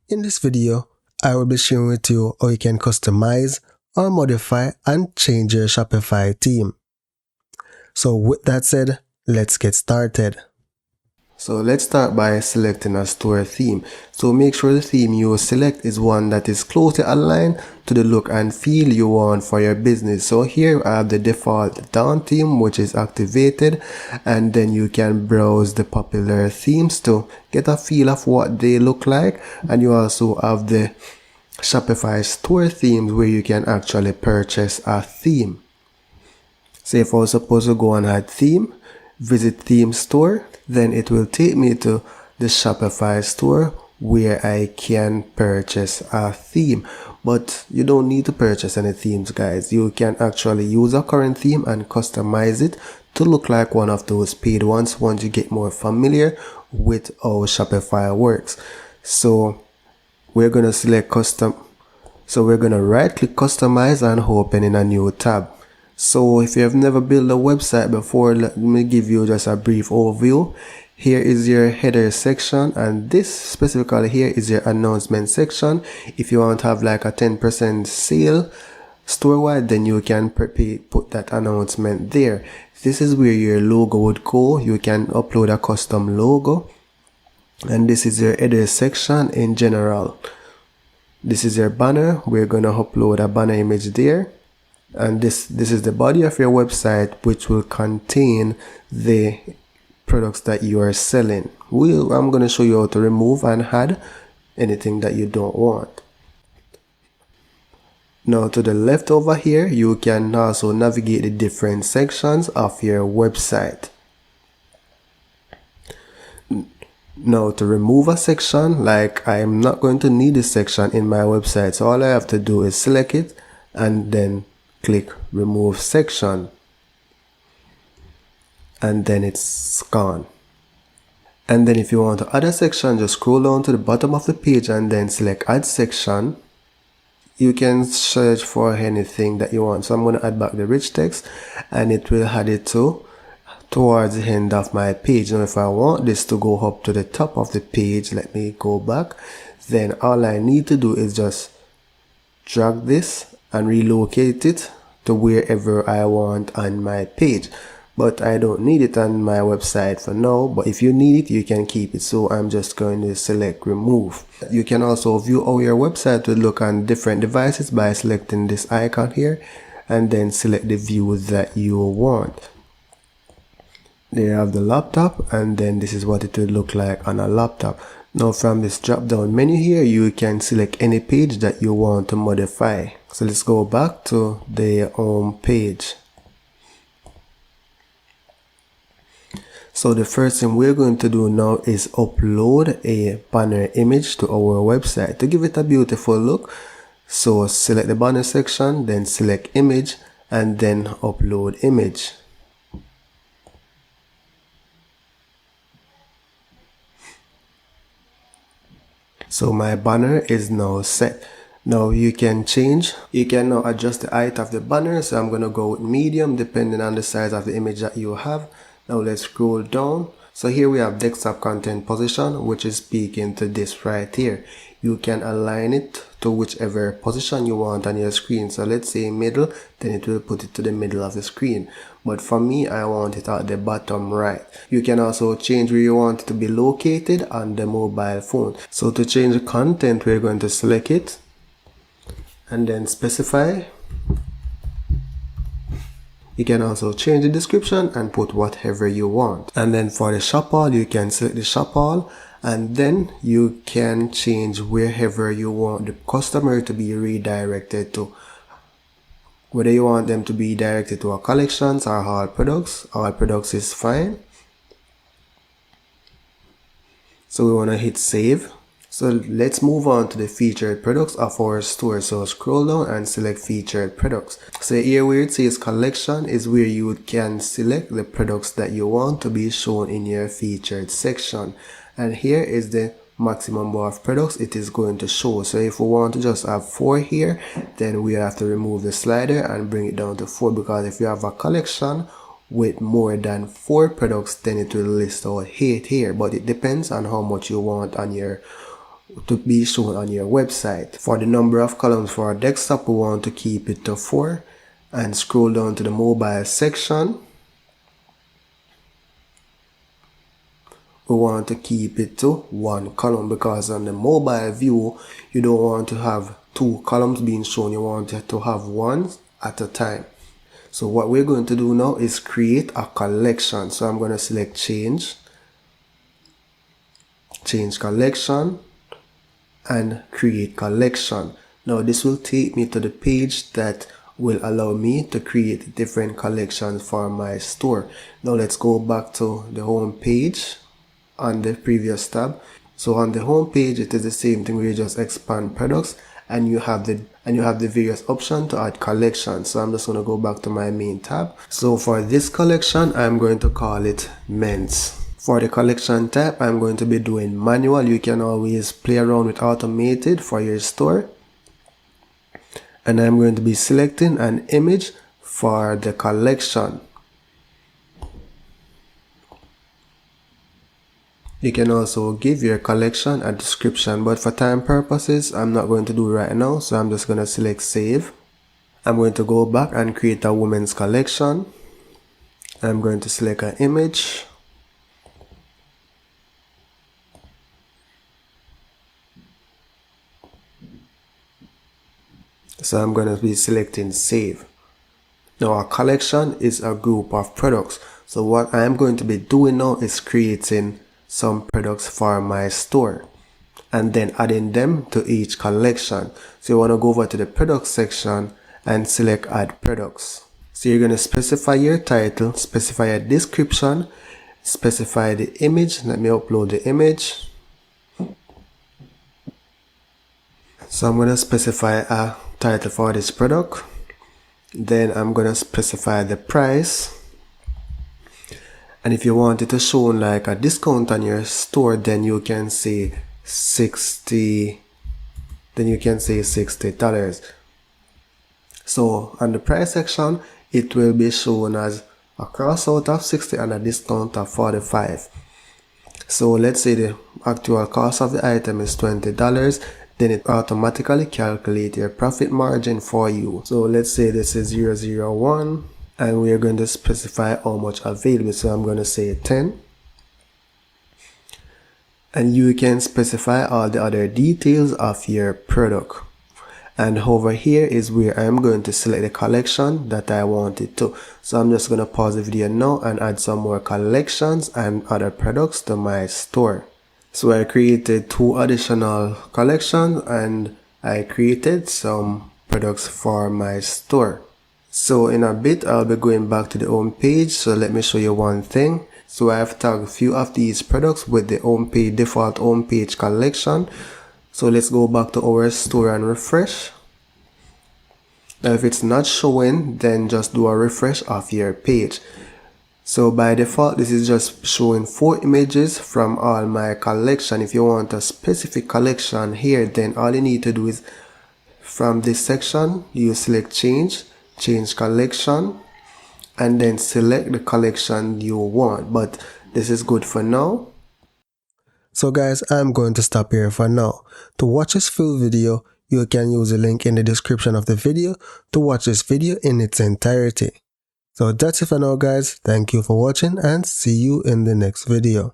In this video, I will be sharing with you how you can customize or modify and change your Shopify theme. So with that said, let's get started. So let's start by selecting a store theme. So make sure the theme you select is one that is closely aligned to the look and feel you want for your business. So here I have the default dawn theme, which is activated, and then you can browse the popular themes to get a feel of what they look like. And you also have the Shopify store themes where you can actually purchase a theme. So if I was supposed to go and add theme, visit theme store, then it will take me to the Shopify store where I can purchase a theme. But you don't need to purchase any themes, guys. You can actually use a current theme and customize it to look like one of those paid ones once you get more familiar with how Shopify works. So we're going to select custom. So we're going to right click customize and open in a new tab. So if you have never built a website before, let me give you just a brief overview. Here is your header section, and this specifically here is your announcement section. If you want to have like a 10% sale store-wide, then you can put that announcement there. This is where your logo would go. You can upload a custom logo, and this is your header section in general. This is your banner. We're going to upload a banner image there. And this is the body of your website, which will contain the products that you are selling. I'm going to show you how to remove and add anything that you don't want. Now to the left over here, you can also navigate the different sections of your website. Now to remove a section, like I am not going to need this section in my website, so all I have to do is select it and then click remove section, and then it's gone. And then if you want to add a section, just scroll down to the bottom of the page and then select add section. You can search for anything that you want. So I'm going to add back the rich text, and it will add it towards the end of my page. Now if I want this to go up to the top of the page, let me go back. Then all I need to do is just drag this and relocate it to wherever I want on my page. But I don't need it on my website for now, but if you need it, you can keep it. So I'm just going to select remove. You can also view how your website will look on different devices by selecting this icon here and then select the view that you want. There you have the laptop, and then this is what it will look like on a laptop. Now from this drop down menu here, you can select any page that you want to modify. So let's go back to the home page. So the first thing we're going to do now is upload a banner image to our website to give it a beautiful look. So select the banner section, then select image, and then upload image. So my banner is now set. Now you can now adjust the height of the banner. So I'm going to go with medium depending on the size of the image that you have. Now let's scroll down. So here we have desktop content position, which is speaking to this right here. You can align it to whichever position you want on your screen. So let's say middle, then it will put it to the middle of the screen. But for me, I want it at the bottom right. You can also change where you want it to be located on the mobile phone. So to change the content, we're going to select it and then specify. You can also change the description and put whatever you want. And then for the shop all, you can select the shop all, and then you can change wherever you want the customer to be redirected to. Whether you want them to be directed to our collections or all products is fine. So we want to hit save. So let's move on to the featured products of our store. So scroll down and select featured products. So here where it says collection is where you can select the products that you want to be shown in your featured section. And here is the maximum number of products it is going to show. So if we want to just have 4 here, then we have to remove the slider and bring it down to 4, because if you have a collection with more than 4 products, then it will list out 8 here. But it depends on how much you want on your to be shown on your website. For the number of columns for our desktop, we want to keep it to 4, and scroll down to the mobile section. We want to keep it to 1 column, because on the mobile view you don't want to have 2 columns being shown, you want to have one at a time. So what we're going to do now is create a collection. So I'm going to select change collection, and create collection. Now this will take me to the page that will allow me to create different collections for my store. Now let's go back to the home page on the previous tab. So on the home page, it is the same thing where you just expand products, and you have the various options to add collections. So I'm just going to go back to my main tab. So for this collection, I'm going to call it men's. For the collection type, I'm going to be doing manual. You can always play around with automated for your store. And I'm going to be selecting an image for the collection. You can also give your collection a description, but for time purposes, I'm not going to do it right now. So I'm just going to select save. I'm going to go back and create a women's collection. I'm going to select an image. So I'm going to be selecting save. Now our collection is a group of products. So what I'm going to be doing now is creating some products for my store and then adding them to each collection. So you want to go over to the product section and select add products. So you're going to specify your title, specify a description, specify the image. Let me upload the image. So I'm going to specify a title for this product. Then I'm going to specify the price. And if you want it to show like a discount on your store, then you can say $60. So on the price section, it will be shown as a cross out of 60 and a discount of 45. So let's say the actual cost of the item is $20. Then it automatically calculates your profit margin for you. So let's say this is 001, and we are going to specify how much available. So I'm going to say 10. And you can specify all the other details of your product. And over here is where I'm going to select the collection that I want it to. So I'm just going to pause the video now and add some more collections and other products to my store. So I created 2 additional collections and I created some products for my store. So in a bit, I'll be going back to the home page. So let me show you one thing. So I have tagged a few of these products with the home page, default home page collection. So let's go back to our store and refresh. Now if it's not showing, then just do a refresh of your page. So by default, this is just showing 4 images from all my collection. If you want a specific collection here, then all you need to do is from this section, you select change collection, and then select the collection you want. But this is good for now. So guys, I'm going to stop here for now. To watch this full video, you can use the link in the description of the video to watch this video in its entirety. So that's it for now guys, thank you for watching and see you in the next video.